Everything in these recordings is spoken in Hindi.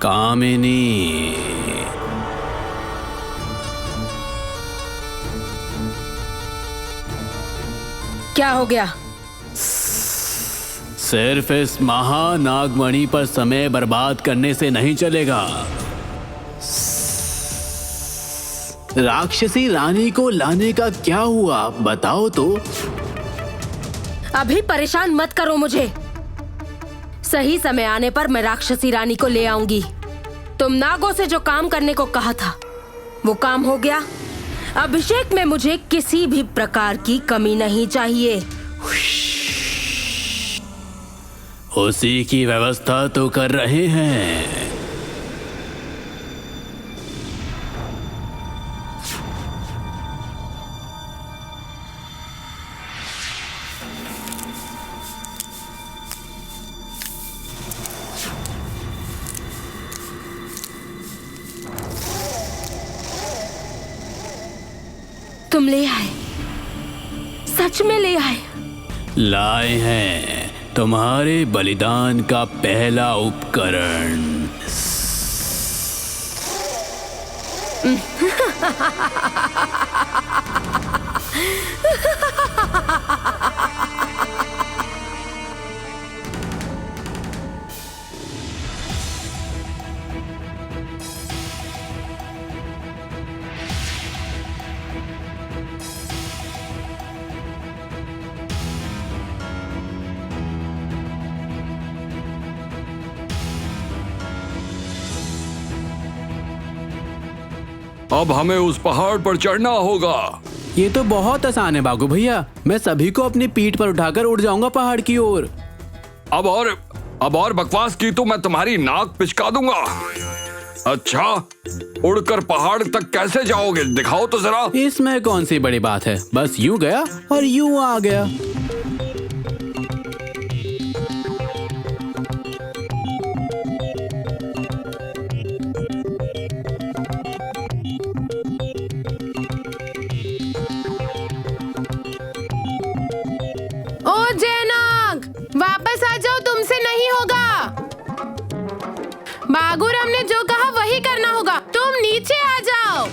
कामिनी, क्या हो गया? सिर्फ इस महानागमणि पर समय बर्बाद करने से नहीं चलेगा। राक्षसी रानी को लाने का क्या हुआ, बताओ तो। अभी परेशान मत करो मुझे। सही समय आने पर मैं राक्षसी रानी को ले आऊंगी। तुम नागों से जो काम करने को कहा था वो काम हो गया। अभिषेक में मुझे किसी भी प्रकार की कमी नहीं चाहिए। उसी की व्यवस्था तो कर रहे हैं। तुम ले आए, सच में ले आए? लाए हैं तुम्हारे बलिदान का पहला उपकरण। अब हमें उस पहाड़ पर चढ़ना होगा। ये तो बहुत आसान है बागू भैया। मैं सभी को अपनी पीठ पर उठाकर उड़ जाऊंगा पहाड़ की ओर। अब और बकवास की तो मैं तुम्हारी नाक पिचका दूंगा। अच्छा, उड़कर पहाड़ तक कैसे जाओगे, दिखाओ तो जरा। इसमें कौन सी बड़ी बात है, बस यूं गया और यूं आ गया। ओ जयनाग, वापस आ जाओ, तुमसे नहीं होगा। बागुराम ने जो कहा वही करना होगा। तुम नीचे आ जाओ।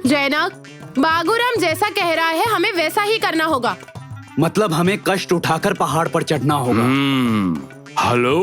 जयनाग, बागुराम जैसा कह रहा है हमें वैसा ही करना होगा। मतलब हमें कष्ट उठाकर पहाड़ पर चढ़ना होगा। हेलो।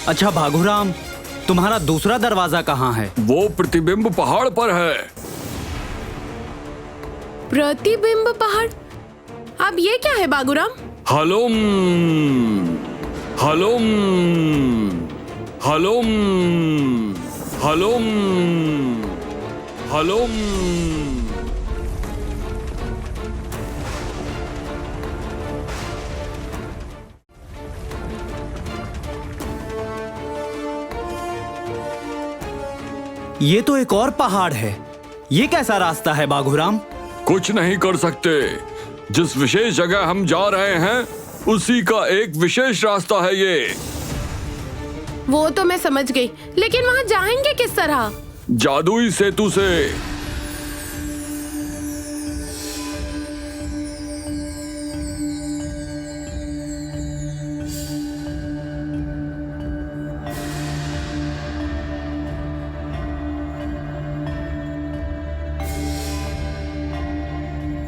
अच्छा भागुराम, तुम्हारा दूसरा दरवाजा कहाँ है? वो प्रतिबिंब पहाड़ पर है। प्रतिबिंब पहाड़? अब ये क्या है बागुराम? हलोम हलोम हलोम हलोम हलोम। ये तो एक और पहाड़ है। ये कैसा रास्ता है बागुराम? कुछ नहीं कर सकते। जिस विशेष जगह हम जा रहे हैं उसी का एक विशेष रास्ता है ये। वो तो मैं समझ गई, लेकिन वहाँ जाएंगे किस तरह? जादुई सेतु से।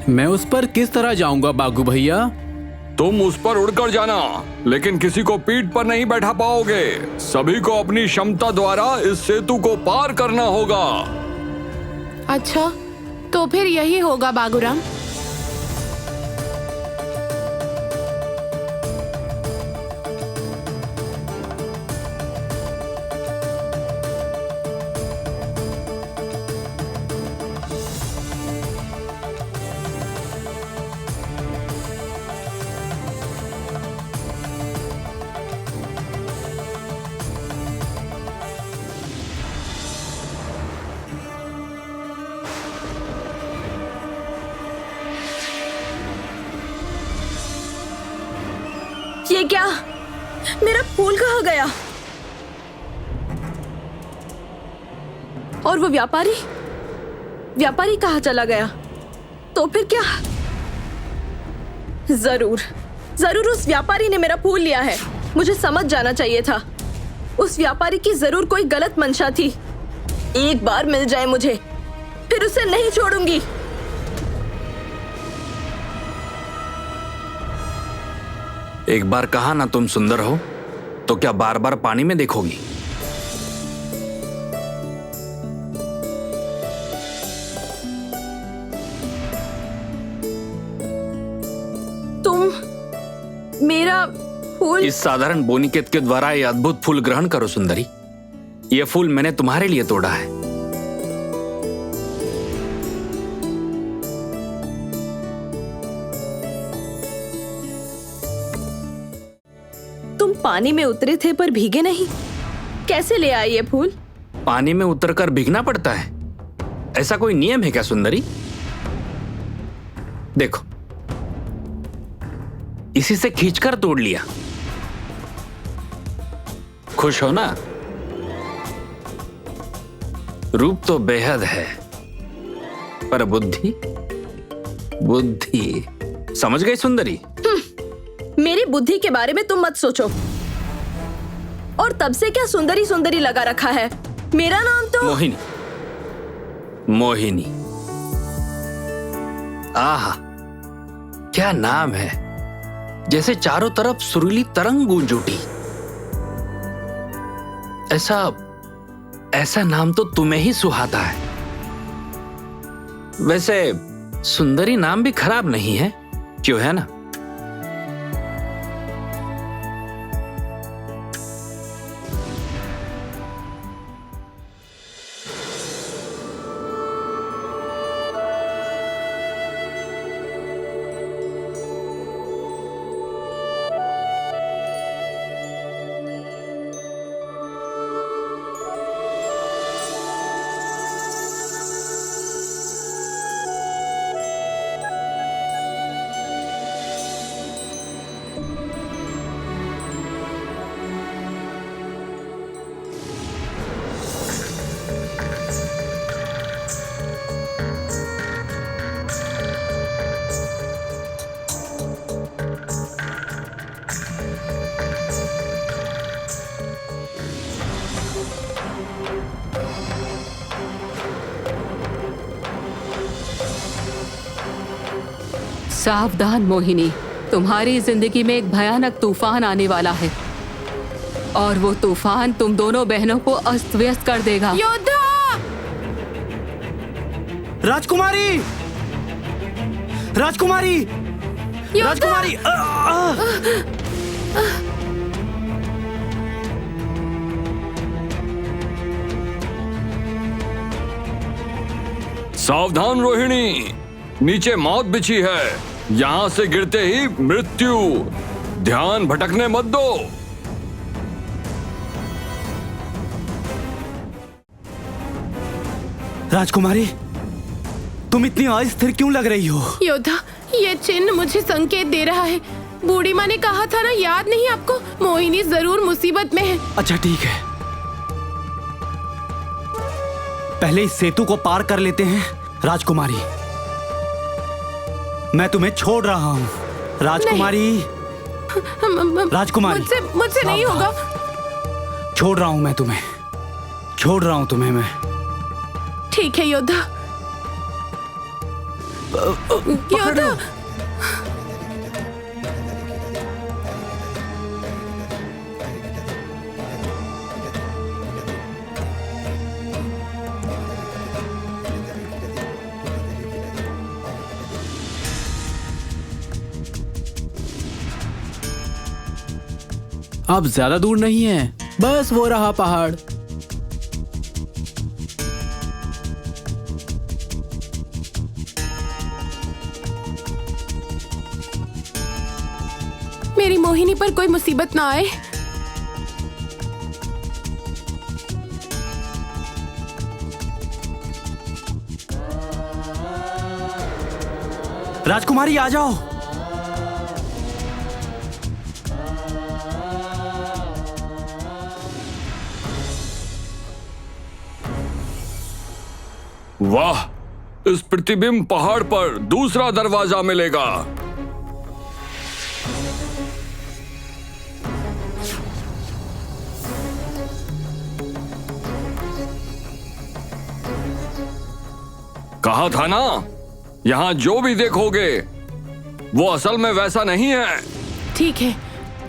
मैं उस पर किस तरह जाऊंगा बागू भैया? तुम उस पर उड़कर जाना, लेकिन किसी को पीठ पर नहीं बैठा पाओगे। सभी को अपनी क्षमता द्वारा इस सेतु को पार करना होगा। अच्छा, तो फिर यही होगा बागुराम। ये क्या? मेरा फूल कहाँ गया? और वो व्यापारी कहाँ चला गया? तो फिर क्या? जरूर उस व्यापारी ने मेरा फूल लिया है। मुझे समझ जाना चाहिए था। उस व्यापारी की जरूर कोई गलत मंशा थी। एक बार मिल जाए मुझे, फिर उसे नहीं छोड़ूंगी। एक बार कहा ना तुम सुंदर हो, तो क्या बार बार पानी में देखोगी? तुम मेरा फूल। इस साधारण बोनिकेत के द्वारा ये अद्भुत फूल ग्रहण करो सुंदरी। ये फूल मैंने तुम्हारे लिए तोड़ा है। तुम पानी में उतरे थे पर भीगे नहीं, कैसे ले आए ये फूल? पानी में उतरकर भीगना पड़ता है, ऐसा कोई नियम है क्या सुंदरी? देखो, इसी से खींचकर तोड़ लिया। खुश हो ना? रूप तो बेहद है, पर बुद्धि समझ गई सुंदरी? मेरी बुद्धि के बारे में तुम मत सोचो। और तब से क्या सुंदरी सुंदरी लगा रखा है? मेरा नाम तो मोहिनी। आहा, क्या नाम है! जैसे चारों तरफ सुरीली तरंग गूंज उठी। ऐसा नाम तो तुम्हें ही सुहाता है। वैसे सुंदरी नाम भी खराब नहीं है, क्यों है ना? सावधान मोहिनी, तुम्हारी जिंदगी में एक भयानक तूफान आने वाला है और वो तूफान तुम दोनों बहनों को अस्त व्यस्त कर देगा। योद्धा! राजकुमारी! राजकुमारी! राजकुमारी! सावधान रोहिणी, नीचे मौत बिछी है। यहां से गिरते ही मृत्यु। ध्यान भटकने मत दो। राजकुमारी, तुम इतनी अस्थिर क्यों लग रही हो? योद्धा, ये चिन्ह मुझे संकेत दे रहा है। बूढ़ी माँ ने कहा था ना, याद नहीं आपको? मोहिनी जरूर मुसीबत में है। अच्छा ठीक है, पहले इस सेतु को पार कर लेते हैं। राजकुमारी, मैं तुम्हें छोड़ रहा हूँ। राजकुमारी, राजकुमारी, मुझसे नहीं होगा। छोड़ रहा हूँ मैं तुम्हें, छोड़ रहा हूँ तुम्हें मैं। ठीक है योद्धा। योद्धा, अब ज्यादा दूर नहीं है, बस वो रहा पहाड़। मेरी मोहिनी पर कोई मुसीबत ना आए। राजकुमारी आ जाओ। वाह, इस प्रतिबिंब पहाड़ पर दूसरा दरवाजा मिलेगा। कहा था ना, यहाँ जो भी देखोगे वो असल में वैसा नहीं है। ठीक है,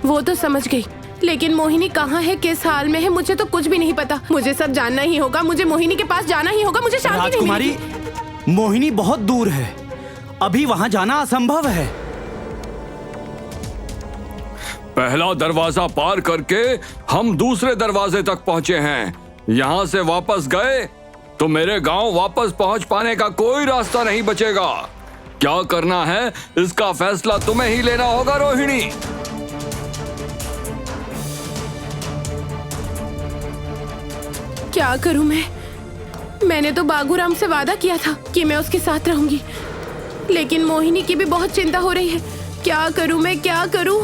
वो तो समझ गई, लेकिन मोहिनी कहाँ है, किस हाल में है, मुझे तो कुछ भी नहीं पता। मुझे सब जानना ही होगा, मुझे मोहिनी के पास जाना ही होगा, मुझे शांति नहीं राजकुमारी, मिलेगी। मोहिनी बहुत दूर है, अभी वहां जाना असंभव है। पहला दरवाजा पार करके हम दूसरे दरवाजे तक पहुंचे हैं। यहाँ से वापस गए तो मेरे गांव वापस पहुंच पाने का कोई रास्ता नहीं बचेगा। क्या करना है इसका फैसला तुम्हें ही लेना होगा रोहिणी। क्या करूं मैं? मैंने तो बागूराम से वादा किया था कि मैं उसके साथ रहूंगी, लेकिन मोहिनी की भी बहुत चिंता हो रही है। क्या करूं मैं, क्या करूं?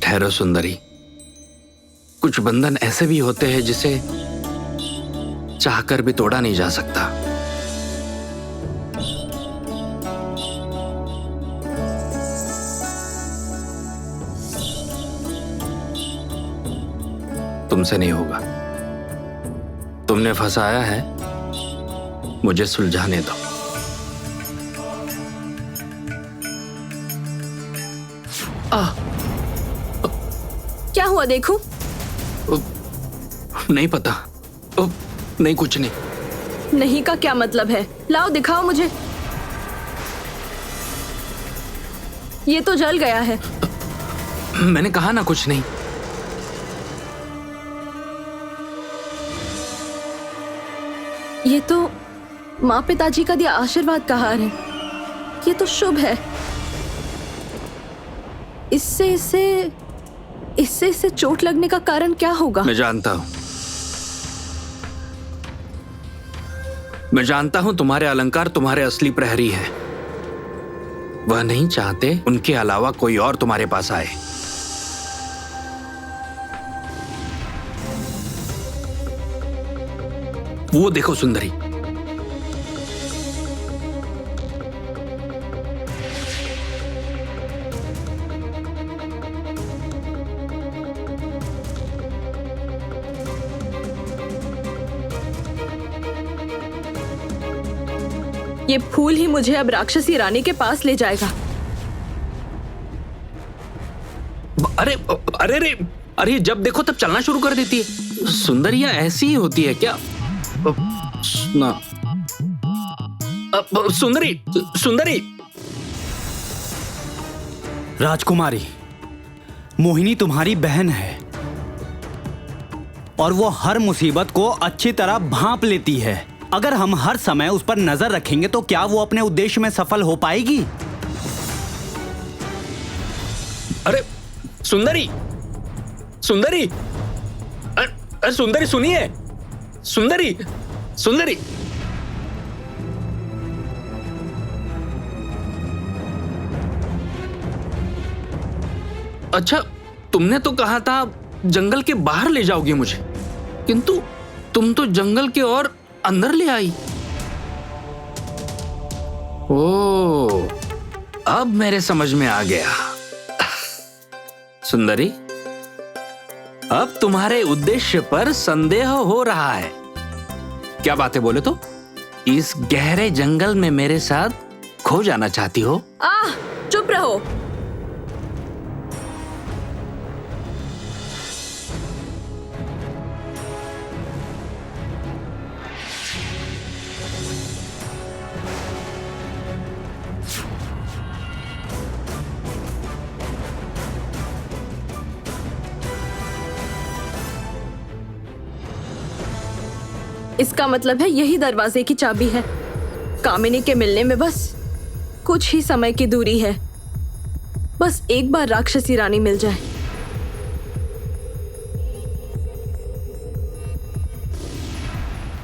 ठहरो सुंदरी, कुछ बंधन ऐसे भी होते हैं जिसे चाहकर भी तोड़ा नहीं जा सकता। तुमसे नहीं होगा, तुमने फंसाया है, मुझे सुलझाने दो। क्या हुआ देखूं? नहीं पता। नहीं, कुछ नहीं। नहीं का क्या मतलब है? लाओ दिखाओ मुझे। ये तो जल गया है। मैंने कहा ना कुछ नहीं। ये तो माँ पिताजी का दिया आशीर्वाद का हार है। ये तो शुभ है। इससे चोट लगने का कारण क्या होगा? मैं जानता हूं तुम्हारे अलंकार तुम्हारे असली प्रहरी हैं। वह नहीं चाहते उनके अलावा कोई और तुम्हारे पास आए। वो देखो सुंदरी, ये फूल ही मुझे अब राक्षसी रानी के पास ले जाएगा। अरे अरे अरे अरे, जब देखो तब चलना शुरू कर देती है। सुंदरियां ऐसी ही होती है क्या? ना, सुंदरी सुंदरी। राजकुमारी, मोहिनी तुम्हारी बहन है और वो हर मुसीबत को अच्छी तरह भांप लेती है। अगर हम हर समय उस पर नजर रखेंगे तो क्या वो अपने उद्देश्य में सफल हो पाएगी? अरे सुंदरी सुंदरी, सुंदरी सुनिए, सुंदरी सुंदरी। अच्छा, तुमने तो कहा था जंगल के बाहर ले जाओगे मुझे, किंतु तुम तो जंगल के और अंदर ले आई। ओ, अब मेरे समझ में आ गया। सुंदरी, अब तुम्हारे उद्देश्य पर संदेह हो रहा है। क्या बातें बोले तो? इस गहरे जंगल में मेरे साथ खो जाना चाहती हो? चुप रहो। इसका मतलब है यही दरवाजे की चाबी है। कामिनी के मिलने में बस कुछ ही समय की दूरी है। बस एक बार राक्षसी रानी मिल जाए।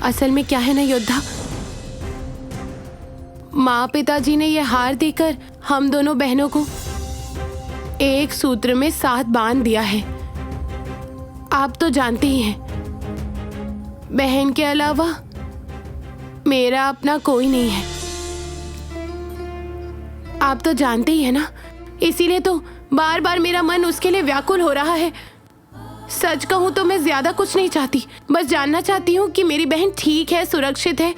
असल में क्या है ना योद्धा, माँ पिताजी ने ये हार देकर हम दोनों बहनों को एक सूत्र में साथ बांध दिया है। आप तो जानते ही हैं, बहन के अलावा मेरा अपना कोई नहीं है। आप तो जानते ही हैं ना, इसीलिए तो बार बार मेरा मन उसके लिए व्याकुल हो रहा है। सच कहूं तो मैं ज्यादा कुछ नहीं चाहती, बस जानना चाहती हूँ कि मेरी बहन ठीक है, सुरक्षित है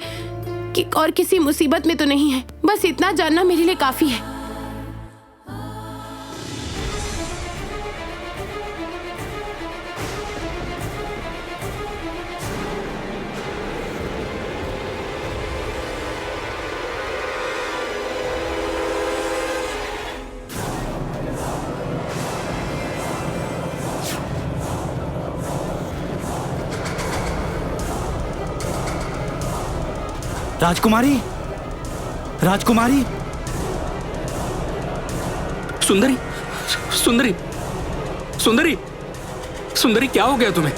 कि और किसी मुसीबत में तो नहीं है। बस इतना जानना मेरे लिए काफी है। राजकुमारी, राजकुमारी, सुंदरी, सुंदरी, सुंदरी, सुंदरी, क्या हो गया तुम्हें?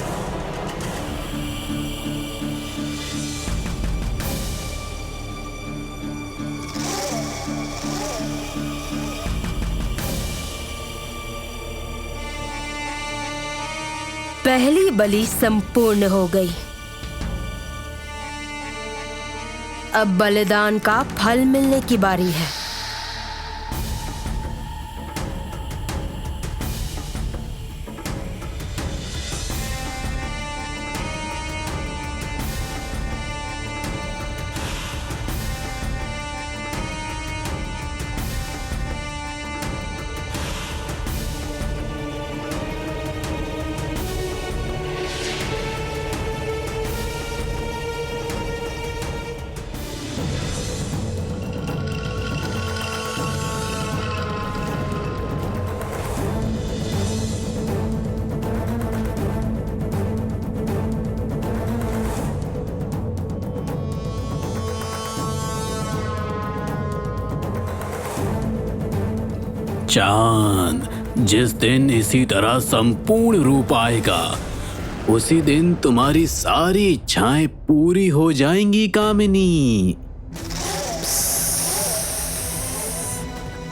पहली बलि संपूर्ण हो गई। अब बलिदान का फल मिलने की बारी है। चांद जिस दिन इसी तरह संपूर्ण रूप आएगा, उसी दिन तुम्हारी सारी इच्छाएं पूरी हो जाएंगी कामिनी।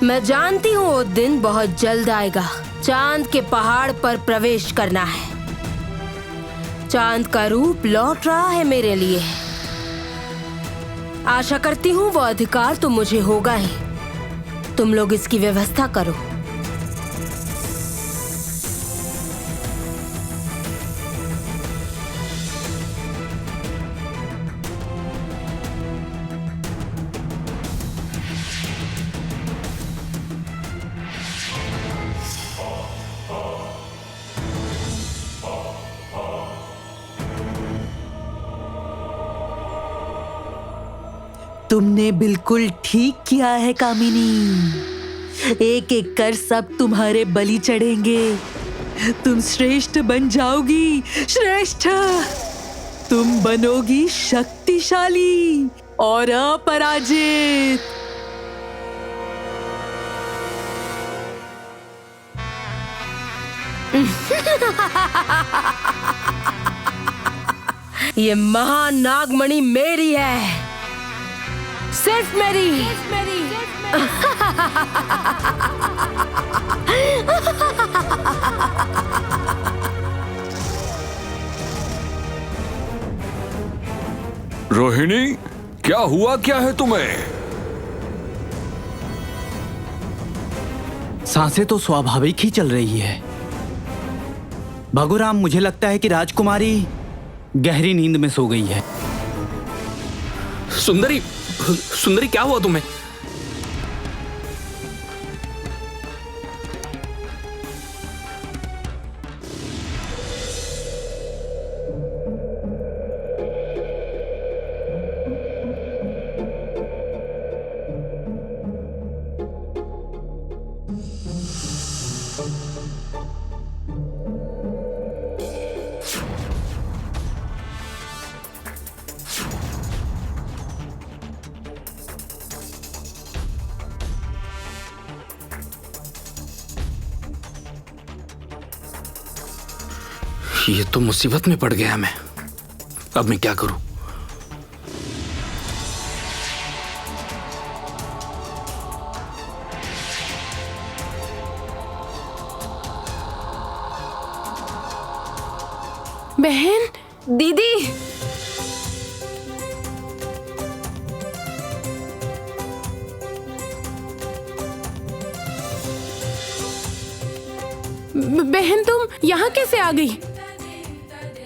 मैं जानती हूँ वो दिन बहुत जल्द आएगा। चांद के पहाड़ पर प्रवेश करना है। चांद का रूप लौट रहा है मेरे लिए। आशा करती हूँ वो अधिकार तो मुझे होगा ही। तुम लोग इसकी व्यवस्था करो। तुमने बिल्कुल ठीक किया है कामिनी। एक एक कर सब तुम्हारे बलि चढ़ेंगे। तुम श्रेष्ठ बन जाओगी, श्रेष्ठ। तुम बनोगी शक्तिशाली और अपराजित। ये महान नागमणि मेरी है, सिर्फ मेरी। रोहिणी, क्या हुआ, क्या है तुम्हें? सांसें तो स्वाभाविक ही चल रही है। भगुराम, मुझे लगता है कि राजकुमारी गहरी नींद में सो गई है। सुंदरी, सुंदरी, क्या हुआ तुम्हें? ये तो मुसीबत में पड़ गया मैं। अब मैं क्या करूं? बहन, दीदी, बहन तुम यहाँ कैसे आ गई?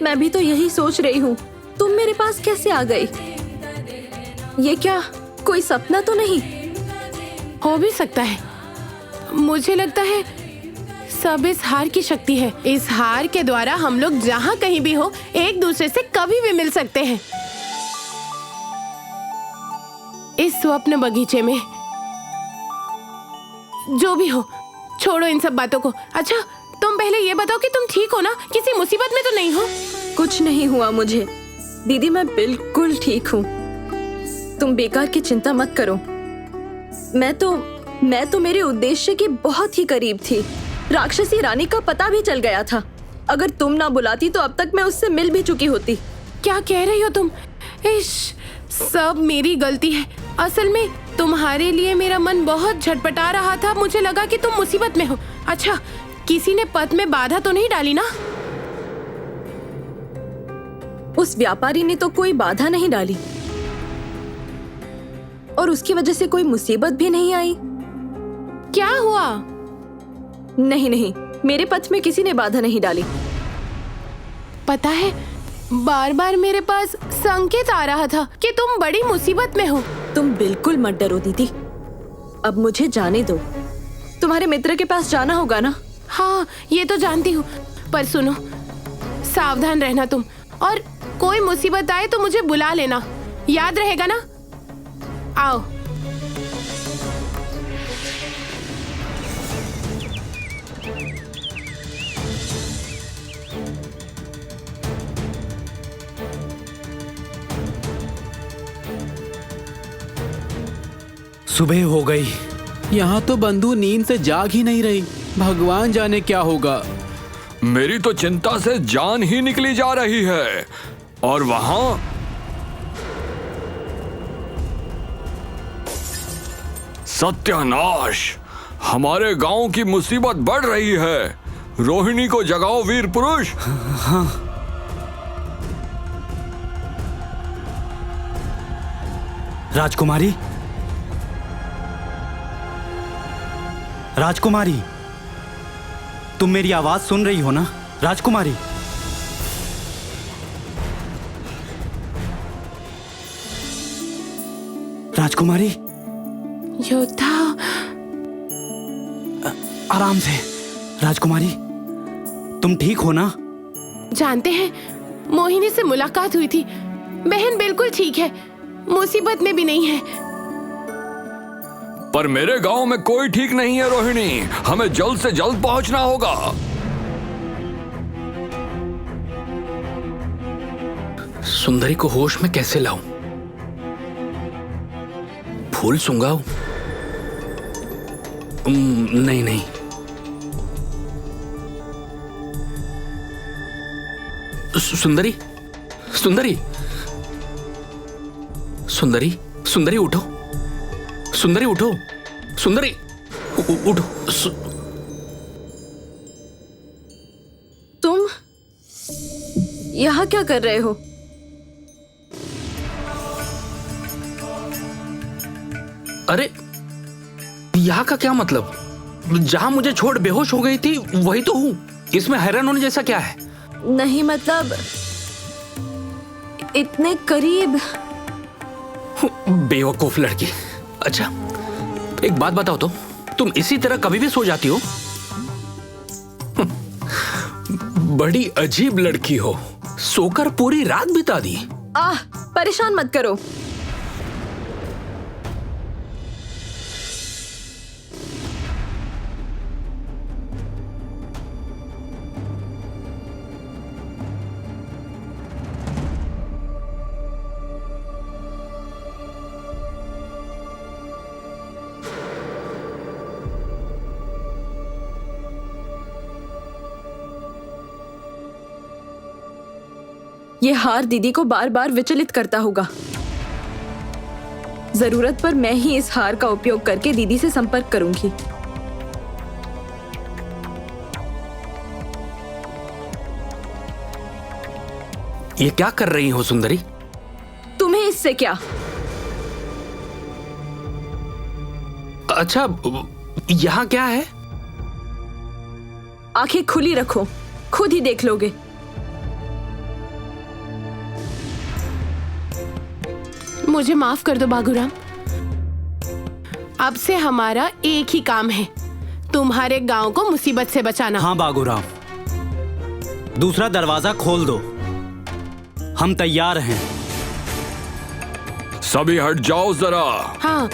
मैं भी तो यही सोच रही हूँ, तुम मेरे पास कैसे आ गई? ये क्या कोई सपना तो नहीं? हो भी सकता है। मुझे लगता है सब इस हार की शक्ति है। इस हार के द्वारा हम लोग जहाँ कहीं भी हो एक दूसरे से कभी भी मिल सकते हैं। इस स्वप्न बगीचे में जो भी हो, छोड़ो इन सब बातों को। अच्छा, तुम पहले ये बताओ कि तुम ठीक हो ना? किसी मुसीबत में तो नहीं हो? कुछ नहीं हुआ मुझे दीदी, मैं बिल्कुल ठीक हूँ। तुम बेकार की चिंता मत करो। मैं तो मेरे उद्देश्य के बहुत ही करीब थी। राक्षसी रानी का पता भी चल गया था। अगर तुम ना बुलाती तो अब तक मैं उससे मिल भी चुकी होती। क्या कह रही हो तुम? इश, सब मेरी गलती है। असल में तुम्हारे लिए मेरा मन बहुत झटपटा रहा था। मुझे लगा कि तुम मुसीबत में हो। अच्छा, किसी ने पथ में बाधा तो नहीं डाली ना? उस व्यापारी ने तो कोई बाधा नहीं डाली और उसकी वजह से कोई मुसीबत भी नहीं आई। क्या हुआ? नहीं, मेरे पथ में किसी ने बाधा नहीं डाली। पता है, बार बार मेरे पास संकेत आ रहा था कि तुम बड़ी मुसीबत में हो। तुम बिल्कुल मत डरो दीदी, अब मुझे जाने दो। तुम्हारे मित्र के पास जाना होगा ना? हाँ, ये तो जानती हूँ, पर सुनो, सावधान रहना तुम, और कोई मुसीबत आए तो मुझे बुला लेना, याद रहेगा ना? आओ। सुबह हो गई। यहाँ तो बंधु नींद से जाग ही नहीं रही। भगवान जाने क्या होगा। मेरी तो चिंता से जान ही निकली जा रही है। और वहां सत्यानाश, हमारे गांव की मुसीबत बढ़ रही है। रोहिणी को जगाओ वीर पुरुष। हाँ। राजकुमारी, राजकुमारी, तुम मेरी आवाज सुन रही हो ना? राजकुमारी, राजकुमारी, योद्धा, आराम से। राजकुमारी, तुम ठीक हो ना? जानते हैं, मोहिनी से मुलाकात हुई थी। बहन बिल्कुल ठीक है, मुसीबत में भी नहीं है। पर मेरे गांव में कोई ठीक नहीं है रोहिणी। हमें जल्द से जल्द पहुंचना होगा। सुंदरी को होश में कैसे लाऊं? फूल सुंघाऊं? नहीं। सुंदरी, सुंदरी, सुंदरी, सुंदरी उठो। सुंदरी उठो। सुंदरी उठो। तुम यहाँ क्या कर रहे हो? अरे, यहाँ का क्या मतलब? जहां मुझे छोड़ बेहोश हो गई थी वही तो हूँ। इसमें हैरान होने जैसा क्या है? नहीं, मतलब इतने करीब। बेवकूफ लड़की। अच्छा, एक बात बताओ तो, तुम इसी तरह कभी भी सो जाती हो? बड़ी अजीब लड़की हो, सोकर पूरी रात बिता दी। परेशान मत करो। ये हार दीदी को बार बार विचलित करता होगा। जरूरत पर मैं ही इस हार का उपयोग करके दीदी से संपर्क करूंगी। ये क्या कर रही हो सुंदरी? तुम्हें इससे क्या? अच्छा, यहाँ क्या है? आंखें खुली रखो, खुद ही देख लोगे। मुझे माफ कर दो बागुराम। अब से हमारा एक ही काम है, तुम्हारे गांव को मुसीबत से बचाना। हाँ बागुराम, दूसरा दरवाजा खोल दो, हम तैयार हैं। सभी हट जाओ जरा। हाँ।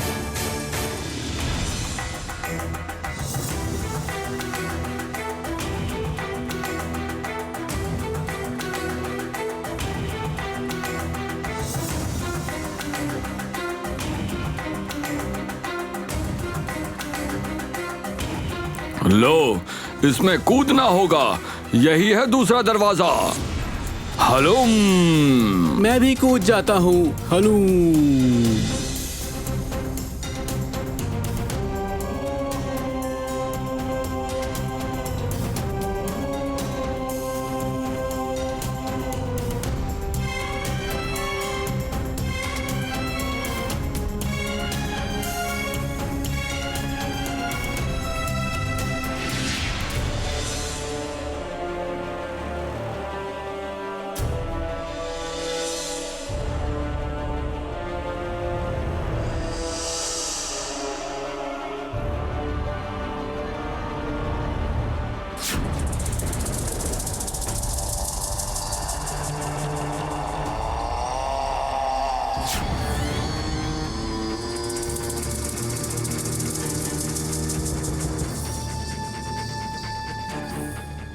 लो, इसमें कूदना होगा, यही है दूसरा दरवाजा। हलूम। मैं भी कूद जाता हूँ। हलूम।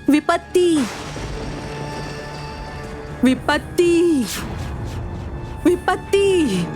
विपत्ति, विपत्ति, विपत्ति।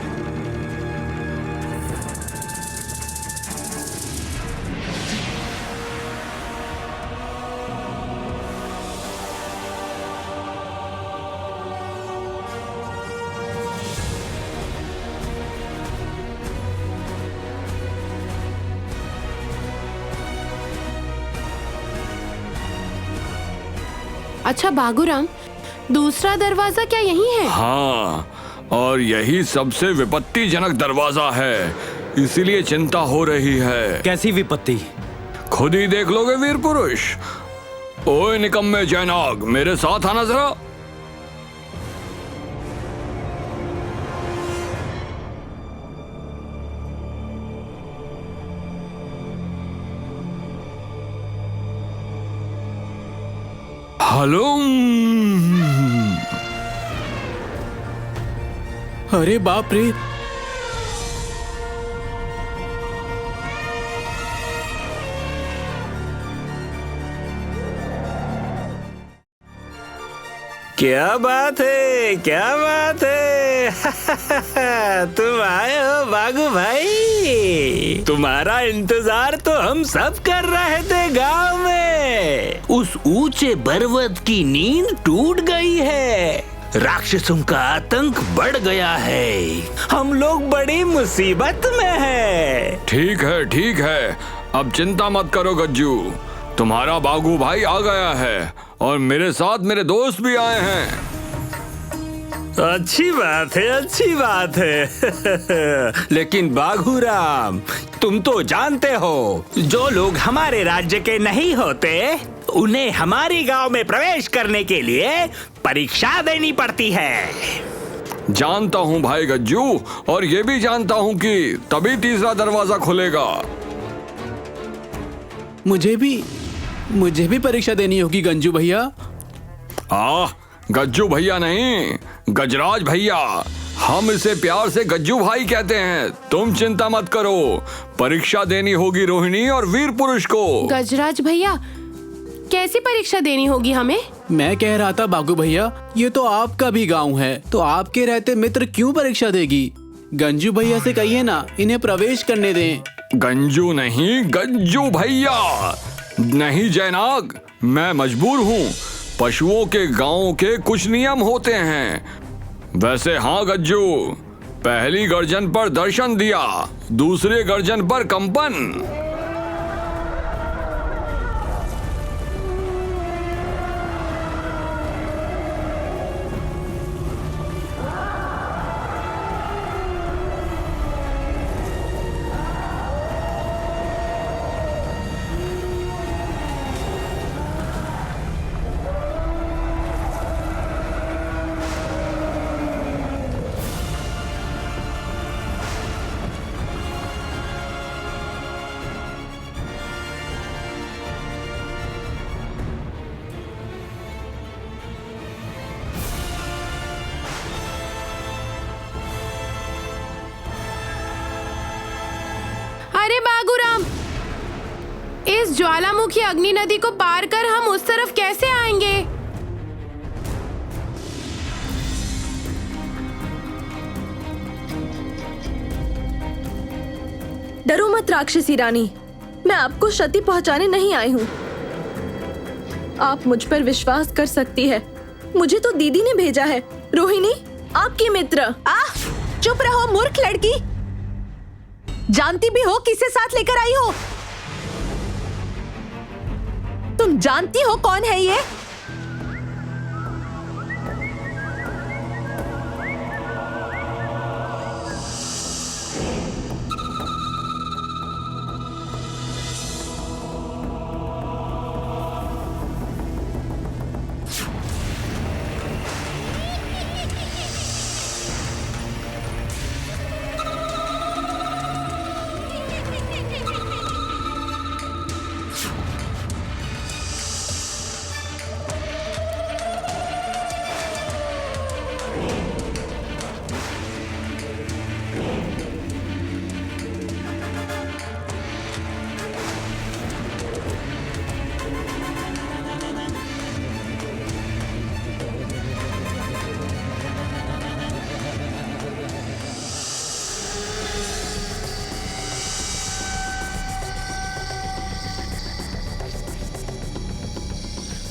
अच्छा बागुराम, दूसरा दरवाजा क्या यही है? हाँ, और यही सबसे विपत्तिजनक दरवाजा है, इसीलिए चिंता हो रही है। कैसी विपत्ति? खुद ही देख लोगे वीर पुरुष। ओए निकम्मे जैनाग, मेरे साथ आना जरा। हलूम। अरे बाप रे, क्या बात है, क्या बात है। तुम आए हो बागू भाई, तुम्हारा इंतजार तो हम सब कर रहे थे गांव में। उस ऊंचे पर्वत की नींद टूट गई है, राक्षसों का आतंक बढ़ गया है, हम लोग बड़ी मुसीबत में हैं। ठीक है, अब चिंता मत करो गज्जू, तुम्हारा बागू भाई आ गया है और मेरे साथ मेरे दोस्त भी आए हैं। अच्छी बात है, अच्छी बात है। लेकिन बाघूराम, तुम तो जानते हो, जो लोग हमारे राज्य के नहीं होते उन्हें हमारी गांव में प्रवेश करने के लिए परीक्षा देनी पड़ती है। जानता हूँ भाई गज्जू, और ये भी जानता हूँ कि तभी तीसरा दरवाजा खुलेगा। मुझे भी परीक्षा देनी होगी गंजू भैया। गज्जू भैया नहीं, गजराज भैया, हम इसे प्यार से गज्जू भाई कहते हैं। तुम चिंता मत करो, परीक्षा देनी होगी रोहिणी और वीर पुरुष को। गजराज भैया, कैसी परीक्षा देनी होगी हमें? मैं कह रहा था बागू भैया, ये तो आपका भी गांव है, तो आपके रहते मित्र क्यों परीक्षा देगी? गंजू भैया से कहिए ना, इन्हें प्रवेश करने दें। गंजू नहीं, गज्जू भैया। नहीं जयनाग, मैं मजबूर हूँ, पशुओं के गांव के कुछ नियम होते हैं। वैसे हाँ गज्जू, पहली गर्जन पर दर्शन दिया, दूसरे गर्जन पर कंपन। अरे बागुराम, इस ज्वालामुखी अग्नि नदी को पार कर हम उस तरफ कैसे आएंगे? डरो मत राक्षसी रानी, मैं आपको क्षति पहुंचाने नहीं आई हूँ। आप मुझ पर विश्वास कर सकती है। मुझे तो दीदी ने भेजा है। रोहिणी, आपकी मित्र। चुप रहो मूर्ख लड़की, जानती भी हो किसे साथ लेकर आई हो? तुम जानती हो कौन है ये?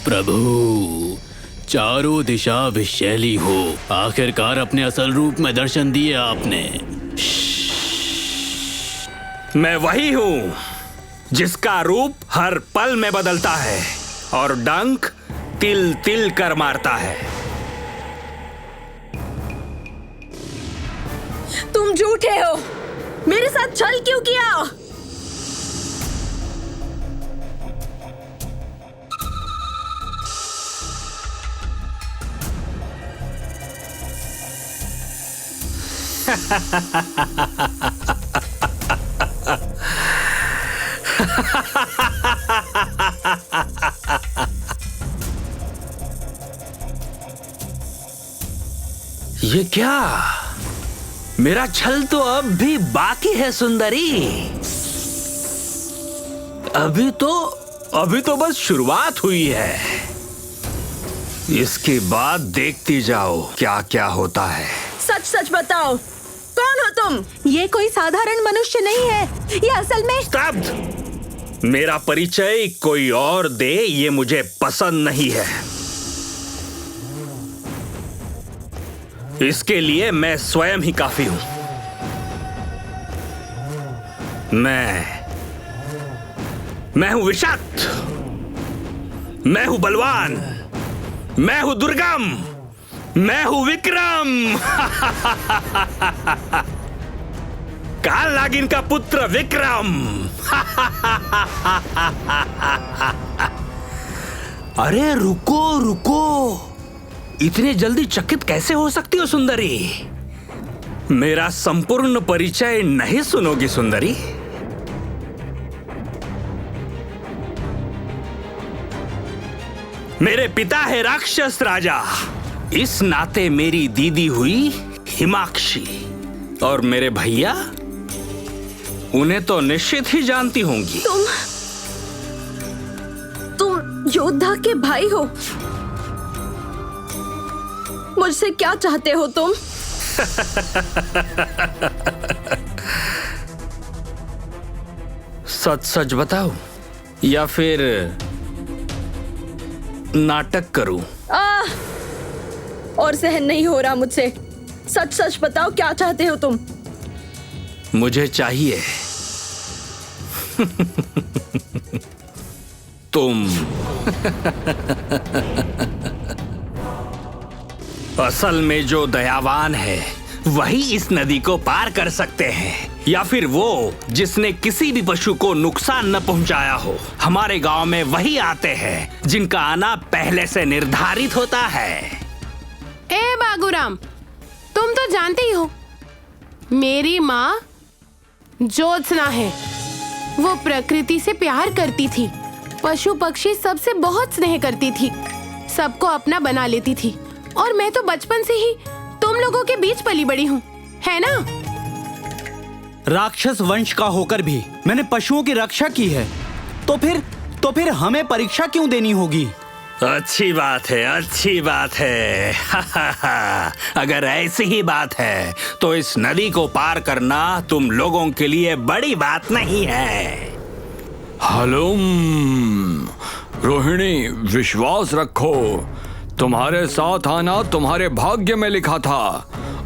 प्रभु, चारों दिशा विषैली हो, आखिरकार अपने असल रूप में दर्शन दिए आपने। मैं वही हूँ जिसका रूप हर पल में बदलता है और डंक तिल तिल कर मारता है। तुम झूठे हो। मेरे साथ छल क्यों किया? ये क्या? मेरा छल तो अब भी बाकी है सुंदरी। अभी तो बस शुरुआत हुई है। इसके बाद देखती जाओ क्या क्या होता है। सच सच बताओ, कौन हो तुम? ये कोई साधारण मनुष्य नहीं है, ये असल में। स्तब्ध! मेरा परिचय कोई और दे, ये मुझे पसंद नहीं है। इसके लिए मैं स्वयं ही काफी हूं। मैं हूं विषाक्त, मैं हूं बलवान, मैं हूं दुर्गम, मैं हूं विक्रम। काल नागिन का पुत्र विक्रम। अरे रुको रुको, इतने जल्दी चकित कैसे हो सकती हो सुंदरी? मेरा संपूर्ण परिचय नहीं सुनोगी सुंदरी? मेरे पिता है राक्षस राजा, इस नाते मेरी दीदी हुई हिमाक्षी, और मेरे भैया, उन्हें तो निश्चित ही जानती होंगी। तुम योद्धा के भाई हो। मुझसे क्या चाहते हो तुम? सच सच बताओ या फिर नाटक करूं? और सहन नहीं हो रहा मुझसे। सच सच बताओ, क्या चाहते हो तुम? मुझे चाहिए तुम। असल में जो दयावान है वही इस नदी को पार कर सकते हैं, या फिर वो जिसने किसी भी पशु को नुकसान न पहुंचाया हो। हमारे गांव में वही आते हैं जिनका आना पहले से निर्धारित होता है। ए बागुराम, तुम तो जानते ही हो मेरी माँ ज्योत्सना है। वो प्रकृति से प्यार करती थी, पशु पक्षी सबसे बहुत स्नेह करती थी, सबको अपना बना लेती थी। और मैं तो बचपन से ही तुम लोगों के बीच पली बड़ी हूँ, है ना? राक्षस वंश का होकर भी मैंने पशुओं की रक्षा की है, तो फिर हमें परीक्षा क्यों देनी होगी? अच्छी बात है, अच्छी बात है। अगर ऐसी ही बात है तो इस नदी को पार करना तुम लोगों के लिए बड़ी बात नहीं है। हलुम, रोहिणी, विश्वास रखो। तुम्हारे साथ आना तुम्हारे भाग्य में लिखा था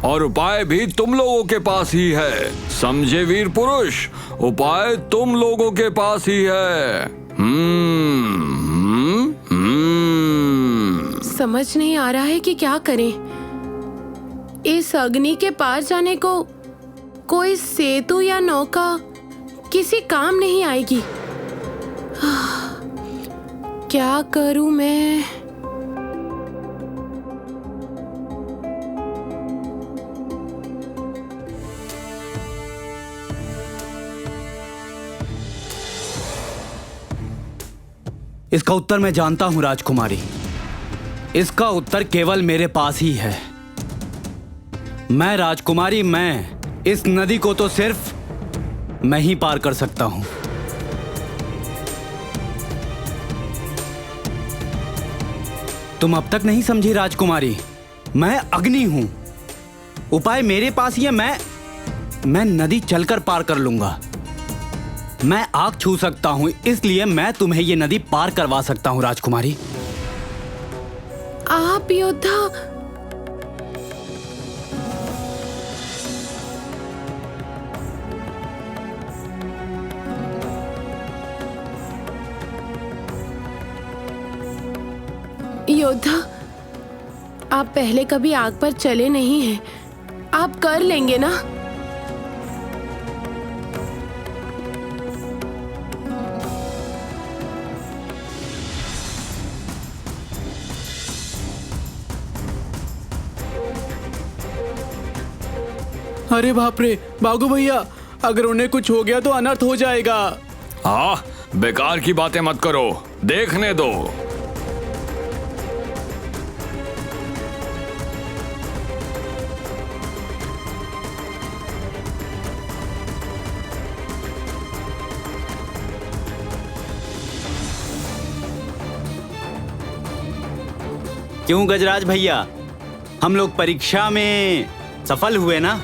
और उपाय भी तुम लोगों के पास ही है। समझे वीर पुरुष, उपाय तुम लोगों के पास ही है। समझ नहीं आ रहा है कि क्या करें। इस अग्नि के पार जाने को कोई सेतु या नौका किसी काम नहीं आएगी। क्या करूं मैं? इसका उत्तर मैं जानता हूं राजकुमारी। इसका उत्तर केवल मेरे पास ही है। मैं राजकुमारी, मैं इस नदी को तो सिर्फ मैं ही पार कर सकता हूं। तुम अब तक नहीं समझी राजकुमारी, मैं अग्नि हूं। उपाय मेरे पास ही है। मैं नदी चलकर पार कर लूंगा। मैं आग छू सकता हूं, इसलिए मैं तुम्हें ये नदी पार करवा सकता हूं राजकुमारी। आप योद्धा, योद्धा, आप पहले कभी आग पर चले नहीं हैं। आप कर लेंगे ना? अरे बाप रे बागु भैया, अगर उन्हें कुछ हो गया तो अनर्थ हो जाएगा। हाँ, बेकार की बातें मत करो, देखने दो। क्यों गजराज भैया, हम लोग परीक्षा में सफल हुए ना?